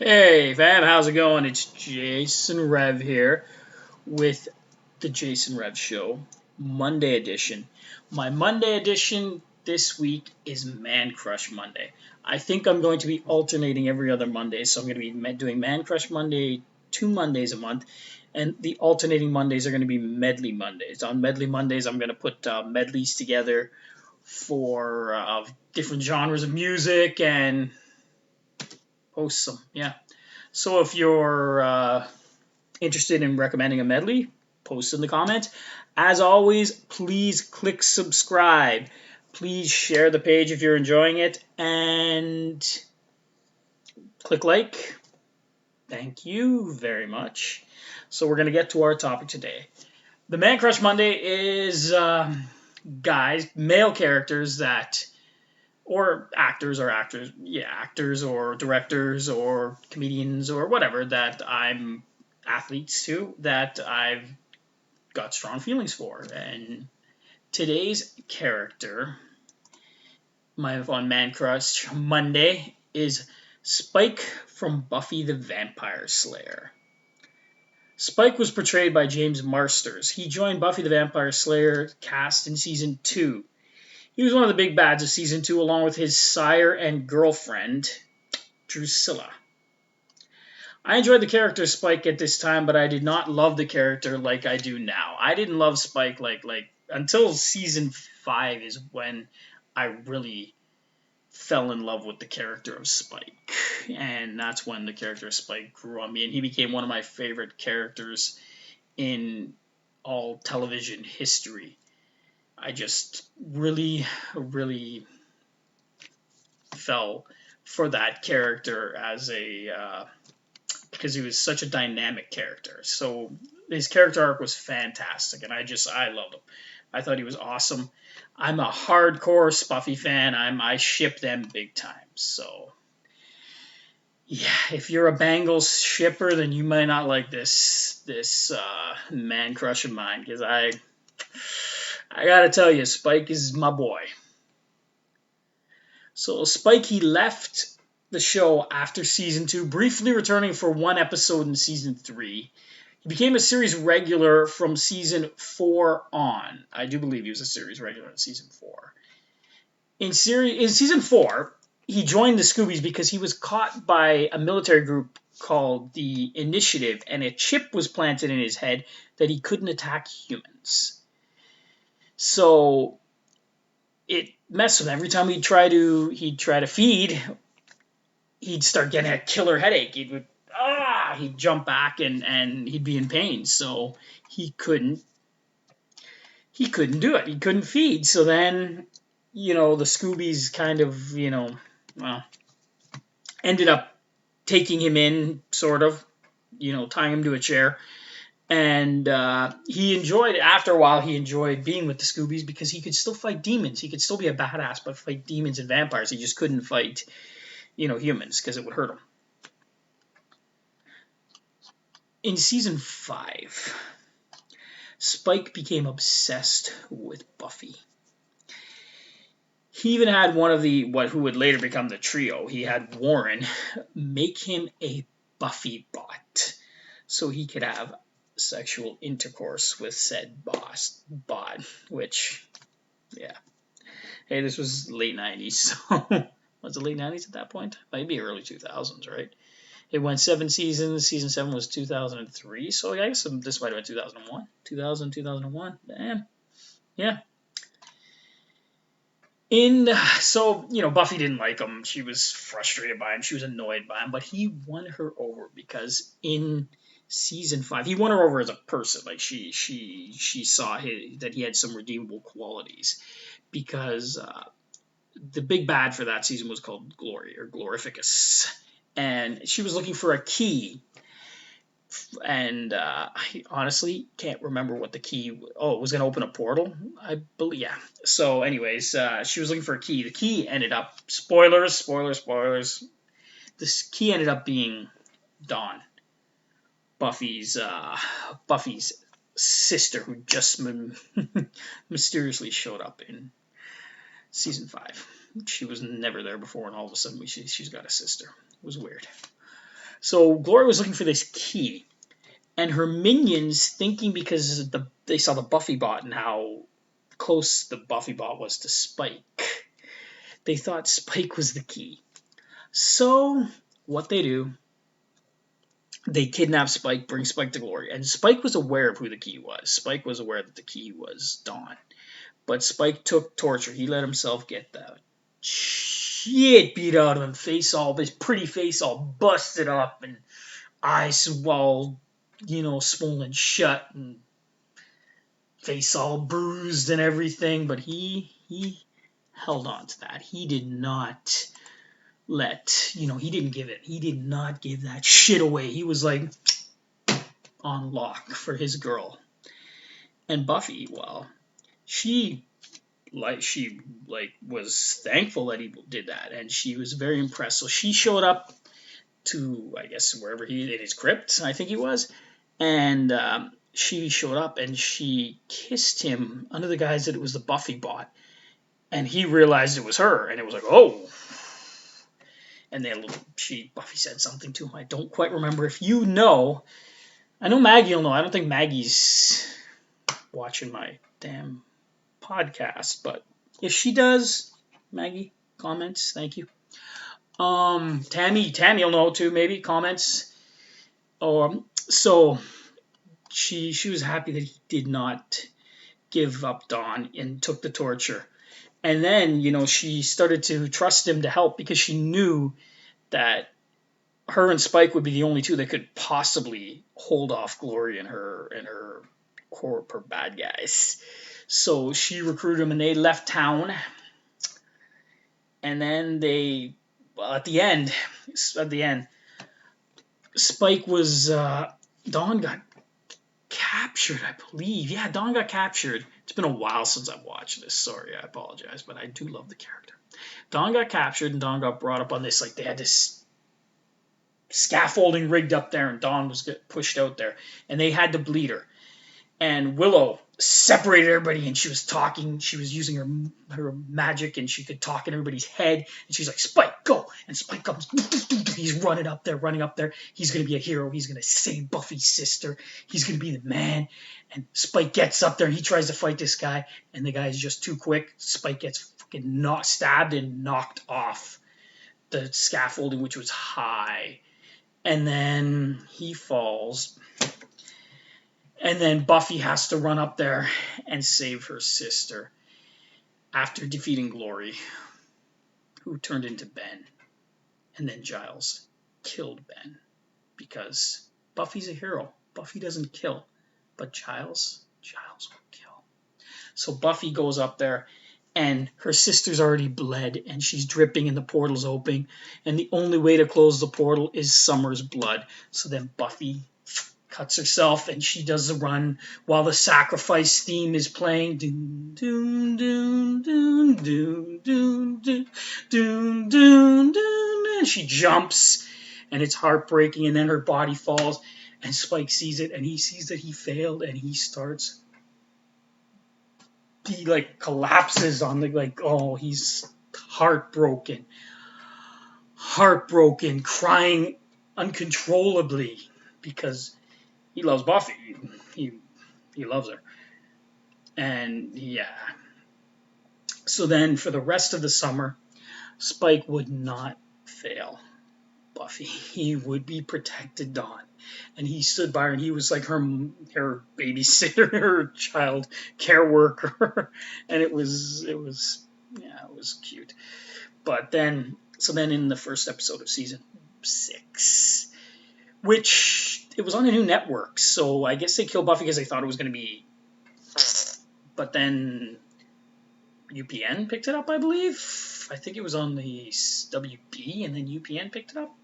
Hey fam, how's it going? It's Jason Rev here with the Jason Rev Show, Monday edition. My Monday edition this week is Man Crush Monday. I think I'm going to be alternating every other Monday, so I'm going to be doing Man Crush Monday 2 Mondays a month, and the alternating Mondays are going to be Medley Mondays. On Medley Mondays, I'm going to put medleys together for different genres of music and post some. Yeah. So if you're interested in recommending a medley, post in the comments. As always, please click subscribe. Please share the page if you're enjoying it, and click like. Thank you very much. So we're going to get to our topic today. The Man Crush Monday is guys, male characters that, or actors or directors or comedians or whatever that I'm athletes too that I've got strong feelings for. And today's character, on Man Crush Monday, is Spike from Buffy the Vampire Slayer. Spike was portrayed by James Marsters. He joined Buffy the Vampire Slayer cast in season 2. He was one of the big bads of season 2, along with his sire and girlfriend, Drusilla. I enjoyed the character Spike at this time, but I did not love the character like I do now. I didn't love Spike like until season 5 is when I really fell in love with the character of Spike. And that's when the character of Spike grew on me, and he became one of my favorite characters in all television history. I just really, really fell for that character as because he was such a dynamic character. So his character arc was fantastic, and I loved him. I thought he was awesome. I'm a hardcore Buffy fan. I ship them big time. So yeah, if you're a Bengals shipper, then you might not like this Man Crush of mine, because I gotta tell you, Spike is my boy. So Spike, he left the show after season 2, briefly returning for one episode in season 3. He became a series regular from season 4 on. I do believe he was a series regular in season 4. In season 4, he joined the Scoobies because he was caught by a military group called the Initiative, and a chip was planted in his head that he couldn't attack humans. So it messed with him. Every time he'd try to feed, he'd start getting a killer headache. He'd jump back and he'd be in pain. So he couldn't do it. He couldn't feed. So then, the Scoobies kind of, ended up taking him in, sort of, tying him to a chair. And after a while, he enjoyed being with the Scoobies because he could still fight demons. He could still be a badass, but fight demons and vampires. He just couldn't fight, humans, because it would hurt him. In season 5, Spike became obsessed with Buffy. He even had one of who would later become the trio. He had Warren make him a Buffy bot so he could have sexual intercourse with said bot, which, yeah. Hey, this was late 90s, so was it late 90s at that point? Maybe early 2000s, right? It went 7 seasons. Season 7 was 2003, so I guess this might have been 2001. 2001. Damn. Yeah. So, Buffy didn't like him. She was frustrated by him. She was annoyed by him, but he won her over because in season 5, he won her over as a person. Like she saw that he had some redeemable qualities, because the big bad for that season was called Glory, or Glorificus, and she was looking for a key. And I honestly can't remember what the key. Oh, it was going to open a portal, I believe. Yeah. So, anyways, she was looking for a key. The key ended up, spoilers. This key ended up being Dawn, Buffy's sister, who just mysteriously showed up in season 5. She was never there before, and all of a sudden she's got a sister. It was weird. So Glory was looking for this key, and her minions, thinking because they saw the Buffy bot and how close the Buffy bot was to Spike, they thought Spike was the key. So what they do, they kidnap Spike, bring Spike to Glory, and Spike was aware of who the key was. Spike was aware that the key was Dawn, but Spike took torture. He let himself get that shit beat out of him, his pretty face all busted up and eyes all, swollen shut and face all bruised and everything. But he held on to that. He did not he did not give that shit away. He was like on lock for his girl. And Buffy, well, she was thankful that he did that, and she was very impressed. So she showed up to, I guess, wherever in his crypt, I think he was, and she showed up and she kissed him under the guise that it was the Buffy bot, and he realized it was her, and it was like, oh. And then Buffy said something to him. I don't quite remember. If you know, I know Maggie will know. I don't think Maggie's watching my damn podcast, but if she does, Maggie, comments, thank you. Tammy will know too, maybe, comments. So she was happy that he did not give up Dawn and took the torture. And then, she started to trust him to help because she knew that her and Spike would be the only two that could possibly hold off Glory and her corp or bad guys. So she recruited him and they left town. And then at the end, Spike was, Dawn got captured, I believe. Yeah, Dawn got captured. It's been a while since I've watched this. Sorry, I apologize, but I do love the character. Dawn got captured and Dawn got brought up on this, they had this scaffolding rigged up there and Dawn was pushed out there and they had to bleed her. And Willow separated everybody and she was talking. She was using her magic and she could talk in everybody's head. And she's like, Spike, go. And Spike comes. He's running up there. He's going to be a hero. He's going to save Buffy's sister. He's going to be the man. And Spike gets up there and he tries to fight this guy. And the guy's just too quick. Spike gets fucking stabbed and knocked off the scaffolding, which was high. And then he falls. And then Buffy has to run up there and save her sister after defeating Glory, who turned into Ben. And then Giles killed Ben because Buffy's a hero. Buffy doesn't kill, but Giles will kill. So Buffy goes up there and her sister's already bled and she's dripping and the portal's open. And the only way to close the portal is Summer's blood. So then Buffy cuts herself and she does the run while the sacrifice theme is playing. Doom, doom, doom, doom, doom, doom, doom, doom, doom, doom. And she jumps and it's heartbreaking and then her body falls and Spike sees it and he sees that he failed and he collapses on he's heartbroken, crying uncontrollably because he loves Buffy. He loves her. And yeah. So then for the rest of the summer, Spike would not fail Buffy. He would be protected Dawn. And he stood by her and he was like her babysitter, her child care worker. And it was cute. But then in the first episode of season 6, which it was on a new network, so I guess they killed Buffy because they thought it was going to be. But then UPN picked it up, I believe. I think it was on the WB, and then UPN picked it up.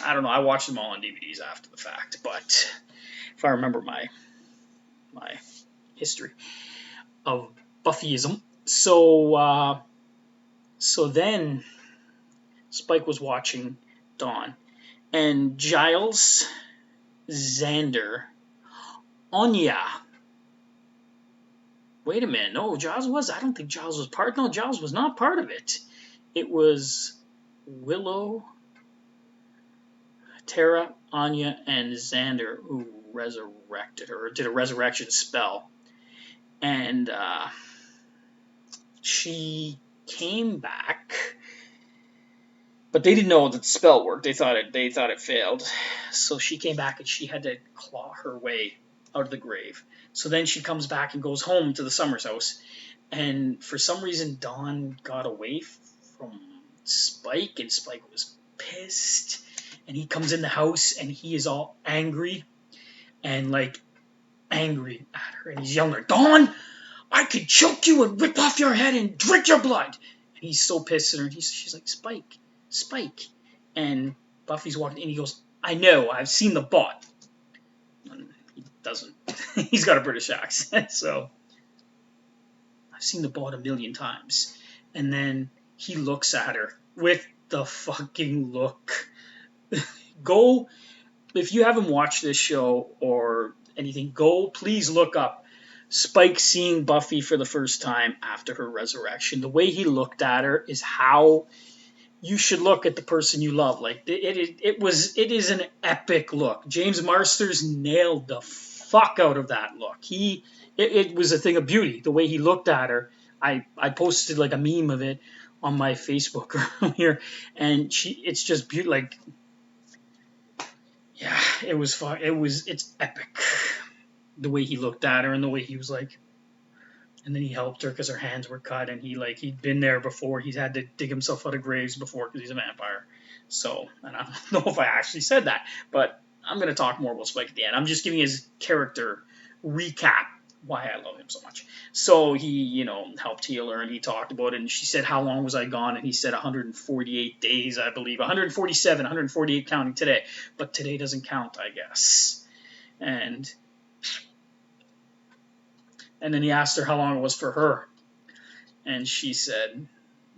I don't know. I watched them all on DVDs after the fact, but if I remember my history of Buffyism, so then Spike was watching Dawn, and Giles, Xander, Anya. Wait a minute. No, Giles was. I don't think Giles was part. No, Giles was not part of it. It was Willow, Tara, Anya, and Xander who resurrected her, or did a resurrection spell. And she came back, but they didn't know that the spell worked. They thought it failed. So she came back and she had to claw her way out of the grave. So then she comes back and goes home to the Summers house. And for some reason, Dawn got away from Spike, and Spike was pissed. And he comes in the house and he is all angry and angry at her. And he's yelling at her, Dawn, I could choke you and rip off your head and drink your blood. And he's so pissed at her. And she's like, Spike. And Buffy's walking in. He goes, I know, I've seen the bot. And he doesn't. He's got a British accent, so I've seen the bot a million times. And then he looks at her with the fucking look. Go, if you haven't watched this show or anything, please look up Spike seeing Buffy for the first time after her resurrection. The way he looked at her is how you should look at the person you love. Like it is an epic look. James Marsters nailed the fuck out of that look. It was a thing of beauty. The way he looked at her. I posted like a meme of it on my Facebook earlier, and it's just beautiful. Like, yeah, it was fun. It's epic. The way he looked at her and the way he was like, and then he helped her because her hands were cut, and he'd been there before. He's had to dig himself out of graves before because he's a vampire. So, and I don't know if I actually said that, but I'm going to talk more about Spike at the end. I'm just giving his character recap, why I love him so much. So he, helped heal her, and he talked about it, and she said, how long was I gone? And he said 148 days, I believe. 147, 148 counting today. But today doesn't count, I guess. And then he asked her how long it was for her. And she said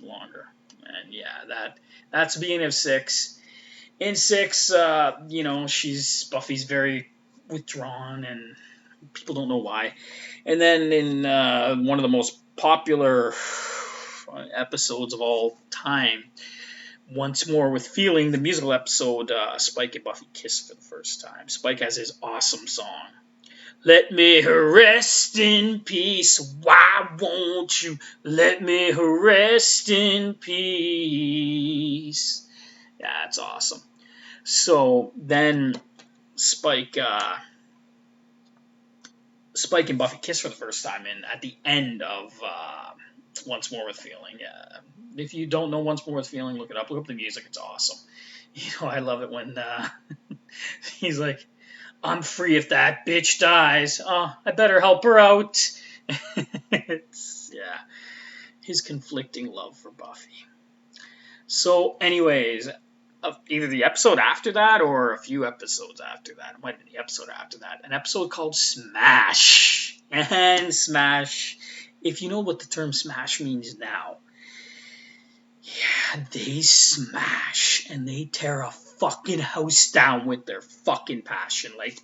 longer. And yeah, that's the beginning of 6. In 6, Buffy's very withdrawn, and people don't know why. And then in one of the most popular episodes of all time, Once More with Feeling, the musical episode, Spike and Buffy kiss for the first time. Spike has his awesome song. Let me rest in peace. Why won't you let me rest in peace? Yeah, it's awesome. So then Spike and Buffy kiss for the first time at the end of Once More with Feeling. If you don't know Once More with Feeling, look it up. Look up the music. It's awesome. I love it when he's like, I'm free if that bitch dies. Oh, I better help her out. His conflicting love for Buffy. So, anyways, either the episode after that or a few episodes after that. It might have been the episode after that. An episode called Smash. And Smash, if you know what the term Smash means now, yeah, they smash and they tear a fucking house down with their fucking passion. Like,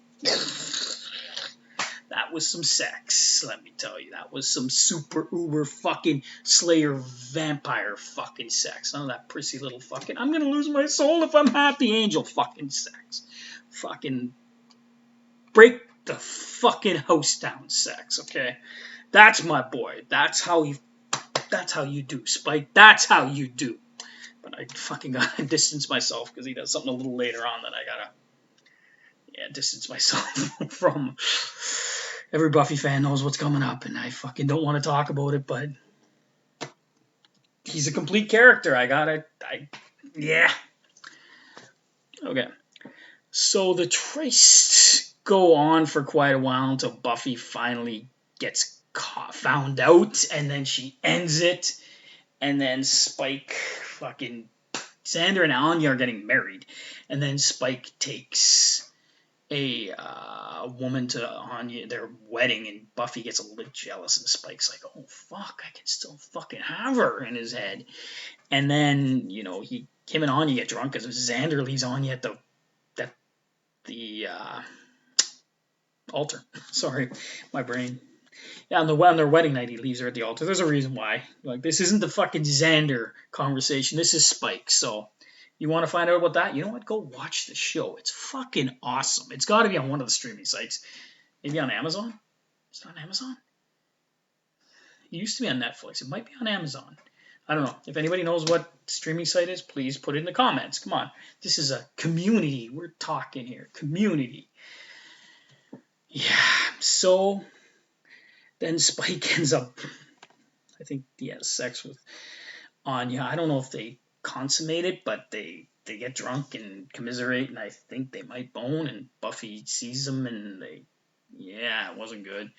that was some sex, let me tell you. That was some super uber fucking Slayer vampire fucking sex. None of that prissy little fucking, I'm gonna lose my soul if I'm happy angel fucking sex. Fucking break the fucking house down sex, okay? That's my boy. That's how you do, Spike. That's how you do. But I fucking gotta distance myself because he does something a little later on that I gotta distance myself from. Every Buffy fan knows what's coming up, and I fucking don't want to talk about it, but he's a complete character. Okay. So the trysts go on for quite a while until Buffy finally gets found out, and then she ends it, and then Spike Xander and Anya are getting married, and then Spike takes a woman to Anya, their wedding, and Buffy gets a little bit jealous, and Spike's like, oh fuck, I can still fucking have her in his head. And then, him and Anya get drunk because Xander leaves Anya at the altar. Sorry, my brain. Yeah, on their wedding night, he leaves her at the altar. There's a reason why. Like, this isn't the fucking Xander conversation. This is Spike. So, You want to find out about that? You know what? Go watch the show. It's fucking awesome. It's got to be on one of the streaming sites. Maybe on Amazon? Is it on Amazon? It used to be on Netflix. It might be on Amazon. I don't know. If anybody knows what streaming site is, please put it in the comments. Come on. This is a community. We're talking here. Community. Yeah. So then Spike ends up, I think he has sex with Anya. I don't know if they consummate it, but they get drunk and commiserate, and I think they might bone, and Buffy sees them, and it wasn't good.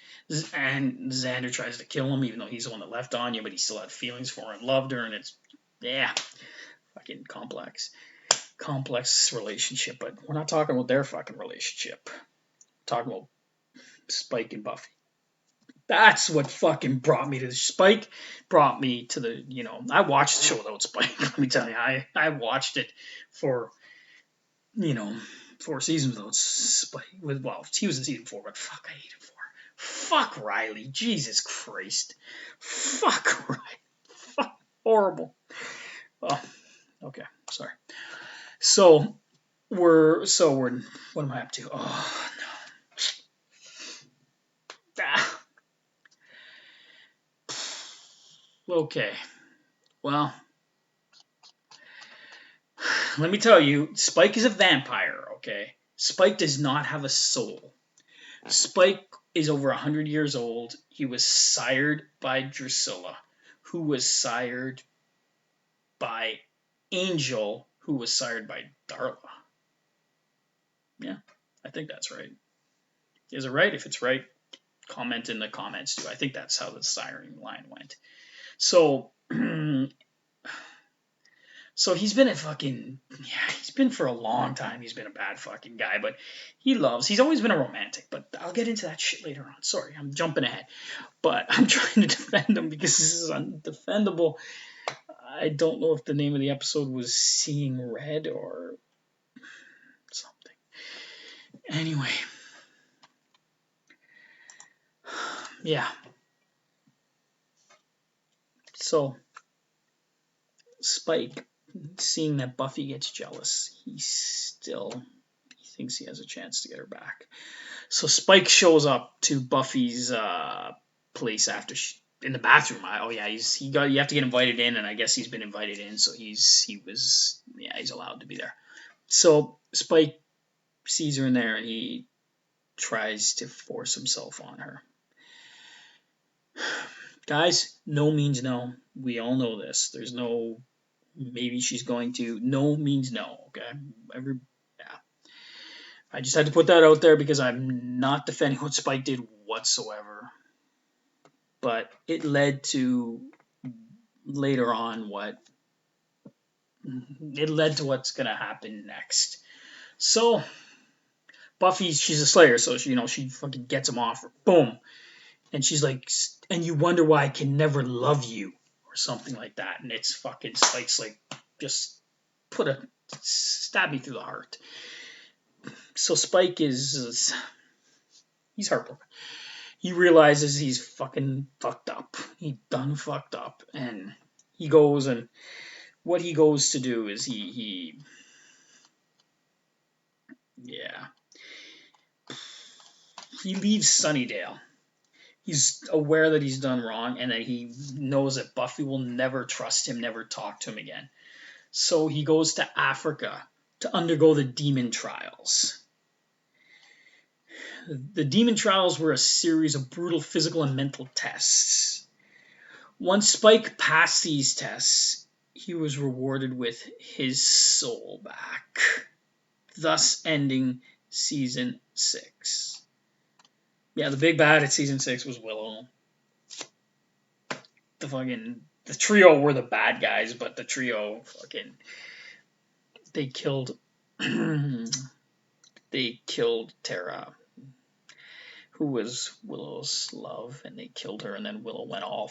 And Xander tries to kill him, even though he's the one that left Anya, but he still had feelings for her and loved her, and it's, fucking complex relationship. But we're not talking about their fucking relationship. We're talking about Spike and Buffy. That's what fucking brought me to the Spike. Brought me to the, I watched the show without Spike. Let me tell you, I watched it for, 4 seasons without Spike. He was in season 4, but fuck, I hate him for. Fuck Riley. Jesus Christ. Fuck Riley. Fuck, horrible. Oh, okay, sorry. So we're what am I up to? Oh no. Okay. Well, let me tell you, Spike is a vampire, okay? Spike does not have a soul. Spike is over 100 years old. He was sired by Drusilla, who was sired by Angel, who was sired by Darla. Yeah, I think that's right. Is it right? If it's right, comment in the comments too. I think that's how the siring line went. So, he's been he's been for a long time, he's been a bad fucking guy, but he's always been a romantic, but I'll get into that shit later on. Sorry, I'm jumping ahead. But I'm trying to defend him because this is undefendable. I don't know if the name of the episode was Seeing Red or something. Anyway. Yeah. So, Spike, seeing that Buffy gets jealous, he thinks he has a chance to get her back. So Spike shows up to Buffy's place after in the bathroom. You have to get invited in, and I guess he's been invited in, so he's allowed to be there. So Spike sees her in there, and he tries to force himself on her. Guys, no means no. We all know this. There's no maybe she's going to. No means no, okay? I just had to put that out there because I'm not defending what Spike did whatsoever. But it led to later on what's going to happen next. So Buffy, she's a slayer, so she fucking gets him off her. Boom. And she's like, and you wonder why I can never love you, or something like that. And it's fucking Spike's like, just stab me through the heart. So Spike he's heartbroken. He realizes he's fucking fucked up. He done fucked up. And he goes, and what he goes to do is he leaves Sunnydale. He's aware that he's done wrong, and that he knows that Buffy will never trust him, never talk to him again. So he goes to Africa to undergo the demon trials. The demon trials were a series of brutal physical and mental tests. Once Spike passed these tests, he was rewarded with his soul back, thus ending season 6. Yeah, the big bad at season 6 was Willow. The trio were the bad guys, but the trio they killed Tara, who was Willow's love, and they killed her, and then Willow went all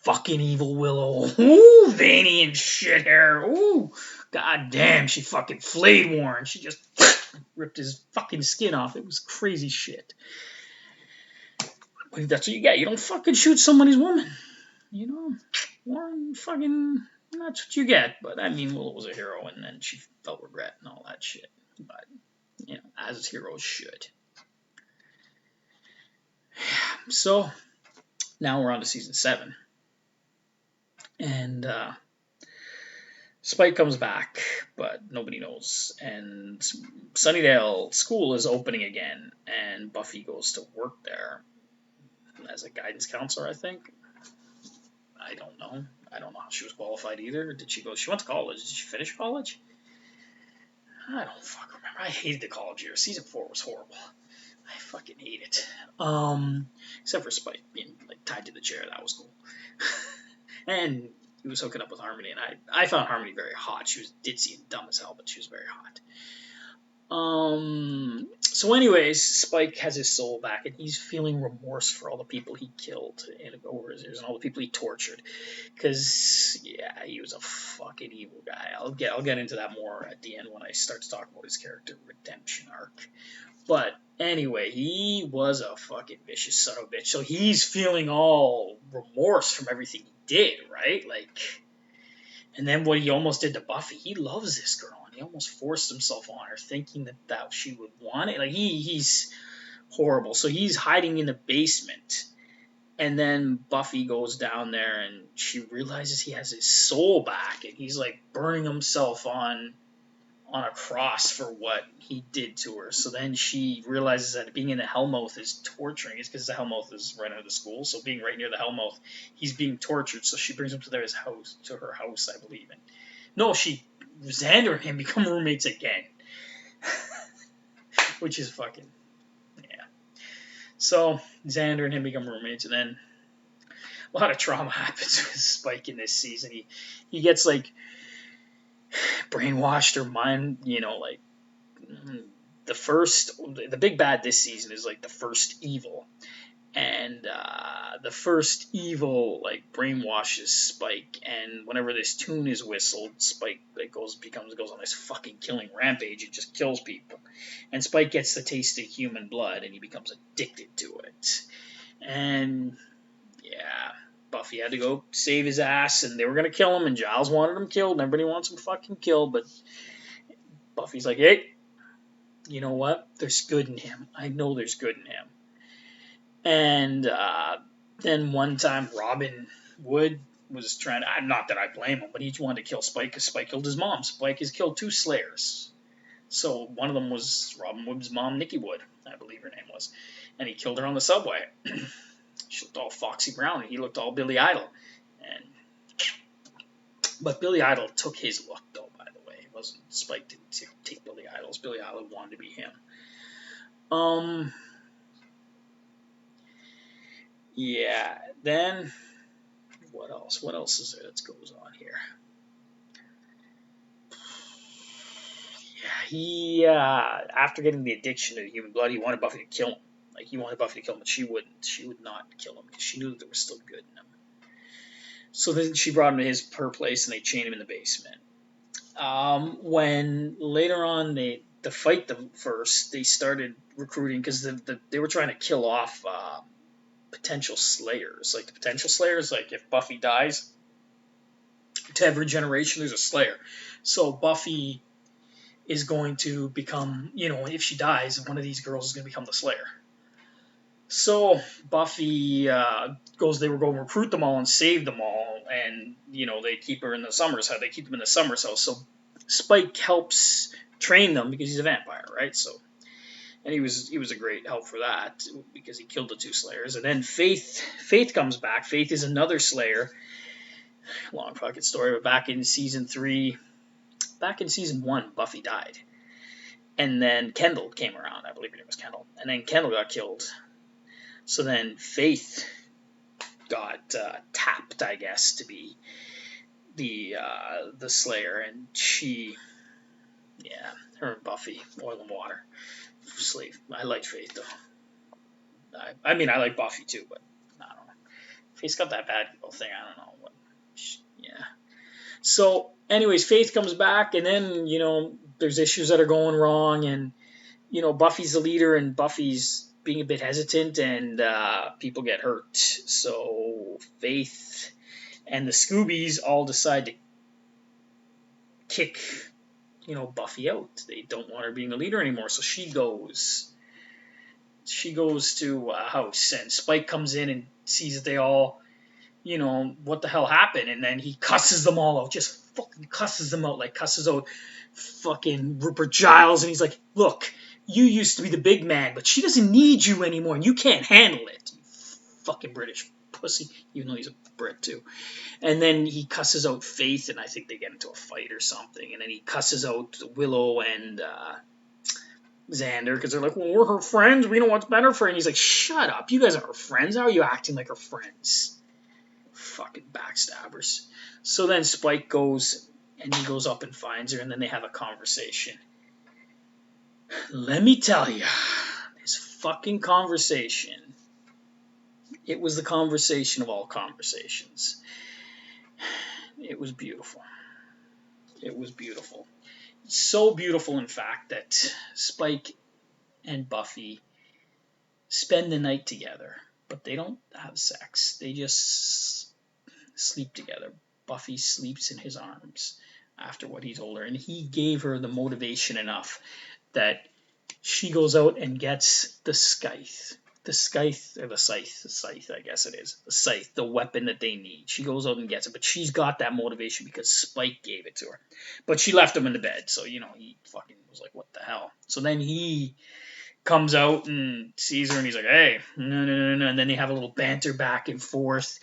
fucking evil Willow. Ooh, veiny and shit hair. Ooh, god damn, she fucking flayed Warren. She just ripped his fucking skin off. It was crazy shit. But that's what you get. You don't fucking shoot somebody's woman. Warren fucking That's what you get. But I mean, Willow was a hero, and then she felt regret and all that shit. But as heroes should. So now we're on to season 7, and Spike comes back, but nobody knows. And Sunnydale School is opening again, and Buffy goes to work there as a guidance counselor, I think. I don't know. I don't know how she was qualified either. Did she go? She went to college. Did she finish college? I don't fucking remember. I hated the college year. Season 4 was horrible. I fucking hate it. Except for Spike being like tied to the chair. That was cool. And he was hooking up with Harmony, and I found Harmony very hot. She was ditzy and dumb as hell, but she was very hot. So anyways, Spike has his soul back, and he's feeling remorse for all the people he killed and over his ears, and all the people he tortured. Because he was a fucking evil guy. I'll get into that more at the end when I start to talk about his character redemption arc. But anyway, he was a fucking vicious son of a bitch. So he's feeling all remorse from everything he did, right? Like, and then what he almost did to Buffy. He loves this girl, and he almost forced himself on her, thinking that she would want it. Like he's horrible. So he's hiding in the basement, and then Buffy goes down there, and she realizes he has his soul back, and he's like burning himself on a cross for what he did to her. So then she realizes that being in the Hellmouth is torturing. It's because the Hellmouth is right under the school, so being right near the Hellmouth, he's being tortured. So she brings him to her house, I believe. And no, Xander and him become roommates again, which is fucking So Xander and him become roommates, and then a lot of trauma happens with Spike in this season. He gets like brainwashed or mind, like the big bad this season is like the first evil, and the first evil like brainwashes Spike, and whenever this tune is whistled, Spike goes on this fucking killing rampage and just kills people, and Spike gets the taste of human blood and he becomes addicted to it, and Buffy had to go save his ass, and they were gonna kill him, and Giles wanted him killed, and everybody wants him fucking killed, but Buffy's like, hey, you know what? There's good in him. I know there's good in him. And then one time Robin Wood was trying to, not that I blame him, but he wanted to kill Spike because Spike killed his mom. Spike has killed 2 Slayers. So one of them was Robin Wood's mom, Nikki Wood, I believe her name was. And he killed her on the subway. She looked all Foxy Brown, and he looked all Billy Idol. But Billy Idol took his look, though, by the way. It wasn't Spike didn't take Billy Idol's. Billy Idol wanted to be him. Then what else? What else is there that goes on here? He after getting the addiction to human blood, he wanted Buffy to kill him. Like he wanted Buffy to kill him, but she wouldn't. She would not kill him because she knew that there was still good in him. So then she brought him to her place, and they chained him in the basement. When later on to fight them first, they started recruiting because they were trying to kill off potential Slayers. Like the potential Slayers, like if Buffy dies, to every generation there's a Slayer. So Buffy is going to become, if she dies, one of these girls is going to become the Slayer. So Buffy they were going to recruit them all and save them all, and they keep her in the Summers house. They keep them in the Summers house. So Spike helps train them because he's a vampire, right? So, and he was a great help for that because he killed the 2 Slayers. And then Faith comes back. Faith is another Slayer. Long fucking story, but back in season 1, Buffy died, and then Kendall came around. I believe her name was Kendall, and then Kendall got killed. So then Faith got tapped, I guess, to be the Slayer, and her and Buffy, oil and water, slave. I like Faith though. I mean, I like Buffy too, but I don't know. Faith's got that bad girl thing. I don't know what. So, anyways, Faith comes back, and then there's issues that are going wrong, and Buffy's the leader, and Buffy's being a bit hesitant, and people get hurt. So Faith and the Scoobies all decide to kick, Buffy out. They don't want her being a leader anymore. So she goes to a house, and Spike comes in and sees that they all, what the hell happened, and then he cusses them all out, just fucking cusses them out, like cusses out fucking Rupert Giles, and he's like, look, you used to be the big man, but she doesn't need you anymore, and you can't handle it, you fucking British pussy, even though he's a Brit too. And then he cusses out Faith, and I think they get into a fight or something, and then he cusses out Willow and Xander, because they're like, well, we're her friends, we know what's better for her, and he's like, shut up, you guys are her friends, how are you acting like her friends? Fucking backstabbers. So then Spike goes, and he goes up and finds her, and then they have a conversation. Let me tell you, this fucking conversation, it was the conversation of all conversations. It was beautiful. It was beautiful. So beautiful, in fact, that Spike and Buffy spend the night together, but they don't have sex. They just sleep together. Buffy sleeps in his arms after what he told her, and he gave her the motivation enough that she goes out and gets the scythe, I guess it is, the scythe, the weapon that they need. She goes out and gets it, but she's got that motivation because Spike gave it to her. But she left him in the bed, so he fucking was like, what the hell? So then he comes out and sees her, and he's like, hey, no, and then they have a little banter back and forth.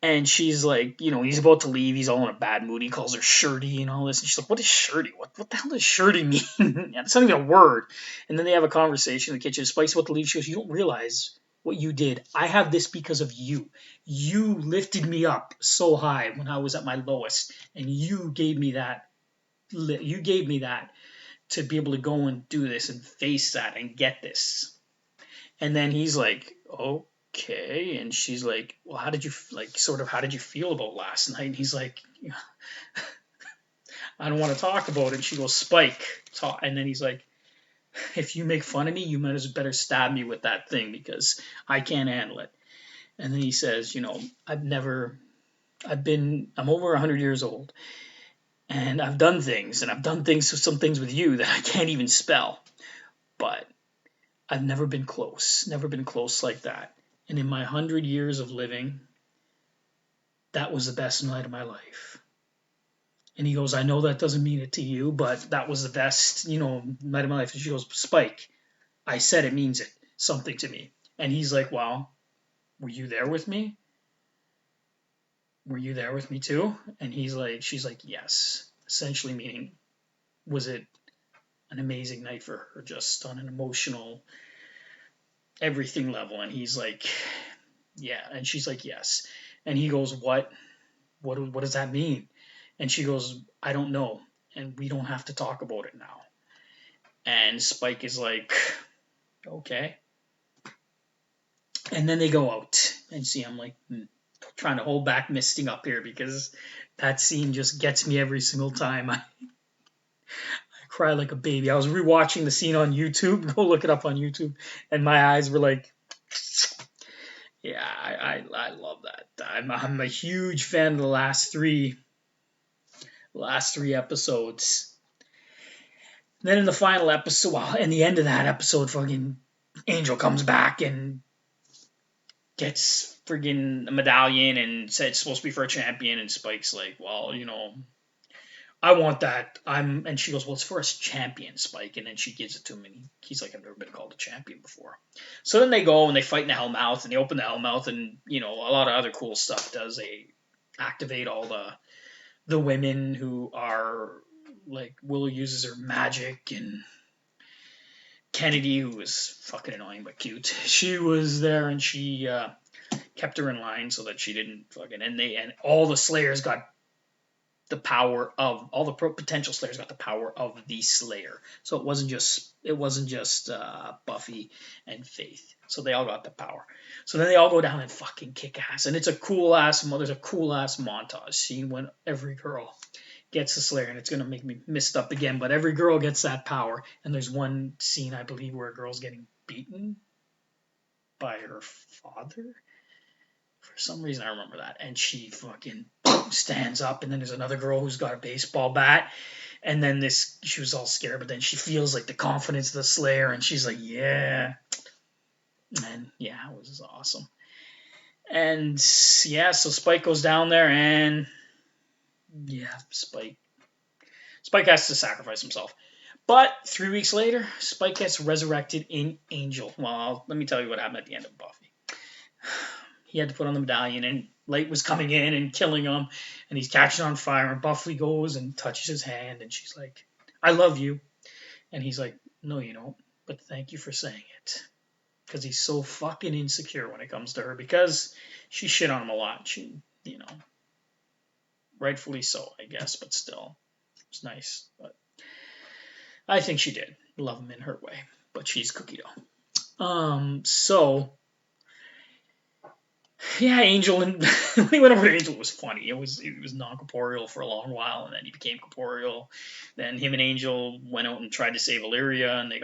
And she's like, he's about to leave. He's all in a bad mood. He calls her shirty and all this. And she's like, what is shirty? What the hell does shirty mean? That's not even a word. And then they have a conversation in the kitchen. Spike's about to leave. She goes, you don't realize what you did. I have this because of you. You lifted me up so high when I was at my lowest. And you gave me that. You gave me that to be able to go and do this and face that and get this. And then he's like, oh. Okay, and she's like, well, how did you feel about last night? And he's like, I don't want to talk about it. And she goes, Spike, talk. And then he's like, if you make fun of me, you better stab me with that thing because I can't handle it. And then he says, I'm over 100 years old, and I've done some things with you that I can't even spell, but I've never been close like that. And in my 100 years of living, that was the best night of my life. And he goes, I know that doesn't mean it to you, but that was the best, night of my life. And she goes, Spike, I said it means something to me. And he's like, well, were you there with me? Were you there with me too? And she's like, yes. Essentially meaning, was it an amazing night for her, just on an emotional everything level? And he's like, yeah. And she's like, yes. And he goes, what does that mean? And she goes, I don't know, and we don't have to talk about it now. And Spike is like, okay. And then they go out, and see, I'm like trying to hold back misting up here because that scene just gets me every single time. I cry like a baby. I was rewatching the scene on YouTube. Go look it up on YouTube, and my eyes were like, yeah, I love that. I'm a huge fan of the last three episodes. Then in the final episode, well, in the end of that episode, fucking Angel comes back and gets friggin' a medallion and said it's supposed to be for a champion. And Spike's like, well, I want that. And she goes, well, it's for a champion, Spike. And then she gives it to him, and he's like, I've never been called a champion before. So then they go and they fight in the Hellmouth, and they open the Hellmouth, and a lot of other cool stuff does. They activate all the women who are like, Willow uses her magic, and Kennedy, who was fucking annoying but cute, she was there, and she kept her in line so that she didn't fucking. And all the Slayers got the power of all the potential Slayers got the power of the Slayer. So it wasn't just Buffy and Faith. So they all got the power. So then they all go down and fucking kick ass, and it's a cool ass. There's a cool ass montage scene when every girl gets the Slayer, and it's gonna make me messed up again. But every girl gets that power, and there's one scene I believe where a girl's getting beaten by her father. For some reason, I remember that. And she fucking stands up, and then there's another girl who's got a baseball bat. And then she was all scared, but then she feels like the confidence of the Slayer, and she's like, yeah. And yeah, it was awesome. And yeah, so Spike goes down there, and yeah, Spike has to sacrifice himself. But 3 weeks later, Spike gets resurrected in Angel. Well, let me tell you what happened at the end of Buffy. He had to put on the medallion, and light was coming in and killing him, and he's catching on fire, and Buffy goes and touches his hand, and she's like, I love you. And he's like, no, you don't, but thank you for saying it. Because he's so fucking insecure when it comes to her, because she shit on him a lot. She, rightfully so, I guess, but still, it's nice. But I think she did love him in her way, but she's cookie dough. So yeah, Angel, and when he went over to Angel, it was funny. He was non-corporeal for a long while, and then he became corporeal. Then him and Angel went out and tried to save Illyria, and they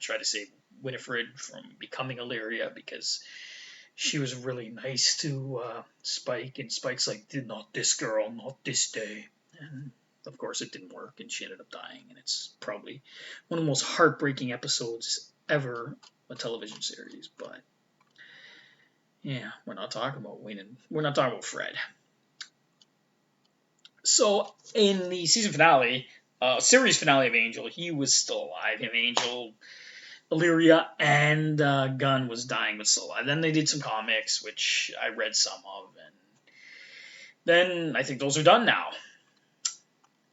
tried to save Winifred from becoming Illyria, because she was really nice to Spike, and Spike's like, not this girl, not this day. And of course it didn't work, and she ended up dying, and it's probably one of the most heartbreaking episodes ever of a television series. But yeah, we're not talking about Wayne, we're not talking about Fred. So in the season finale, series finale of Angel, he was still alive. Him, Angel, Illyria, and Gunn was dying but still alive. Then they did some comics, which I read some of, and then I think those are done now.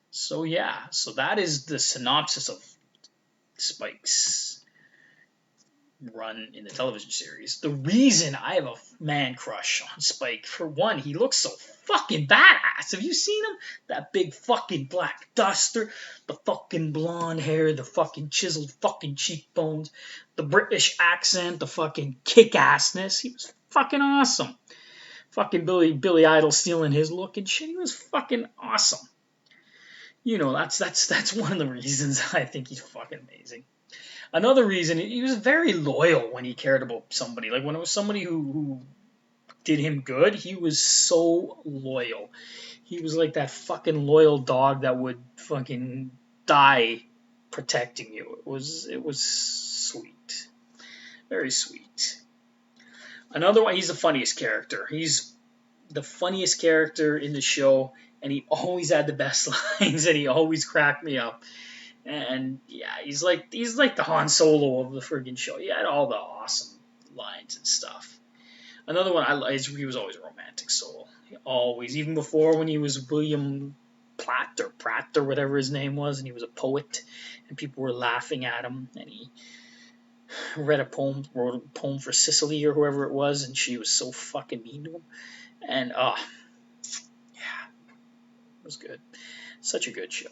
So yeah, so that is the synopsis of Spike's run in the television series. The reason I have a man crush on Spike, for one, he looks so fucking badass. Have you seen him? That big fucking black duster, the fucking blonde hair, the fucking chiseled fucking cheekbones, the British accent, the fucking kick-assness. He was fucking awesome. Fucking Billy Idol stealing his look and shit. He was fucking awesome. That's one of the reasons I think he's fucking amazing. Another reason, he was very loyal when he cared about somebody. Like when it was somebody who did him good, he was so loyal. He was like that fucking loyal dog that would fucking die protecting you. It was sweet. Very sweet. Another one, he's the funniest character. He's the funniest character in the show, and he always had the best lines, and he always cracked me up. And yeah, he's like the Han Solo of the friggin' show. He had all the awesome lines and stuff. Another one I like, he was always a romantic soul. He always, even before when he was William Pratt or whatever his name was, and he was a poet, and people were laughing at him, and he wrote a poem for Cicely or whoever it was, and she was so fucking mean to him. And yeah, it was good. Such a good show.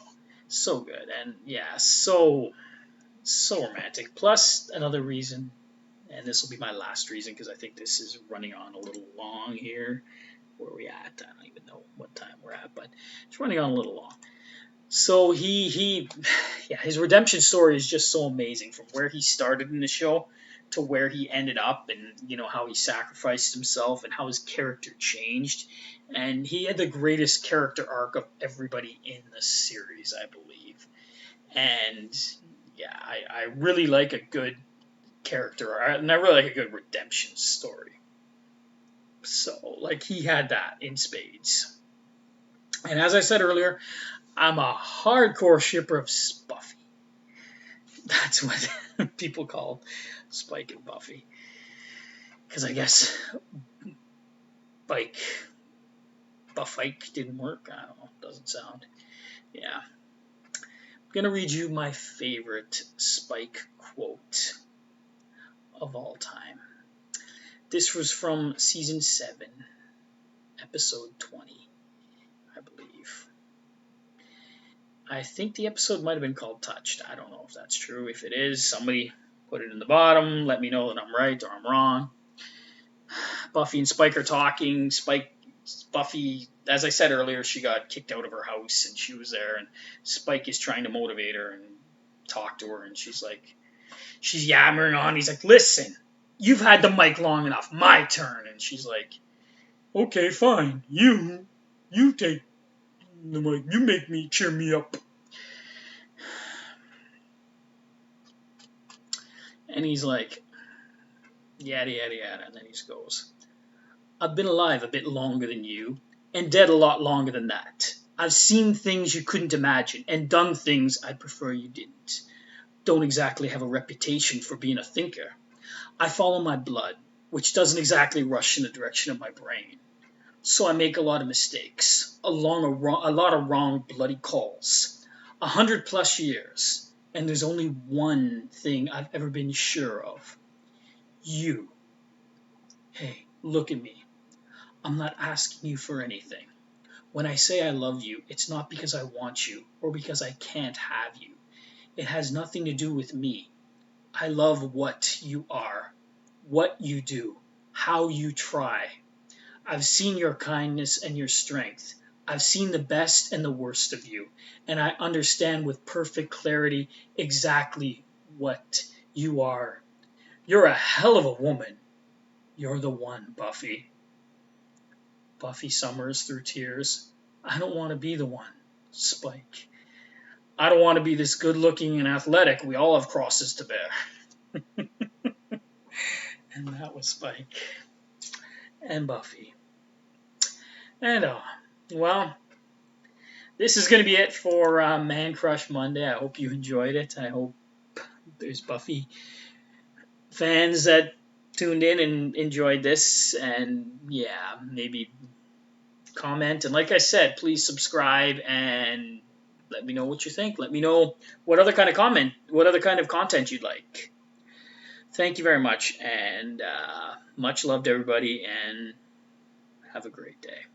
So good, and yeah, so romantic. Plus, another reason, and this will be my last reason, because I think this is running on a little long here. Where are we at? I don't even know what time we're at, but it's running on a little long. So his redemption story is just so amazing, from where he started in the show to where he ended up, and how he sacrificed himself and how his character changed. And he had the greatest character arc of everybody in the series, I believe. And yeah, I really like a good character, and I really like a good redemption story. So, like, he had that in spades. And as I said earlier, I'm a hardcore shipper of Buffy. That's what people call Spike and Buffy. Because I guess Buffike didn't work. I don't know. Doesn't sound. Yeah. I'm going to read you my favorite Spike quote of all time. This was from season 7, episode 20, I believe. I think the episode might have been called Touched. I don't know if that's true. If it is, somebody put it in the bottom. Let me know that I'm right or I'm wrong. Buffy and Spike are talking. Buffy, as I said earlier, she got kicked out of her house, and she was there, and Spike is trying to motivate her and talk to her, and she's yammering on. He's like, listen, you've had the mic long enough. My turn. And she's like, Okay, fine. You take the mic. You make me cheer me up. And he's like, yada, yada, yada. And then he just goes, I've been alive a bit longer than you, and dead a lot longer than that. I've seen things you couldn't imagine, and done things I'd prefer you didn't. Don't exactly have a reputation for being a thinker. I follow my blood, which doesn't exactly rush in the direction of my brain. So I make a lot of mistakes, a lot of wrong bloody calls. 100+ years, and there's only one thing I've ever been sure of. You. Hey, look at me. I'm not asking you for anything. When I say I love you, it's not because I want you or because I can't have you. It has nothing to do with me. I love what you are, what you do, how you try. I've seen your kindness and your strength. I've seen the best and the worst of you, and I understand with perfect clarity exactly what you are. You're a hell of a woman. You're the one, Buffy. Buffy Summers through tears. I don't want to be the one, Spike. I don't want to be this good looking and athletic. We all have crosses to bear. And that was Spike and Buffy. And well, this is going to be it for Man Crush Monday. I hope you enjoyed it. I hope there's Buffy fans that tuned in and enjoyed this. And yeah, maybe comment. And like I said, please subscribe and let me know what you think. Let me know what other kind of content you'd like. Thank you very much, and much love to everybody, and have a great day.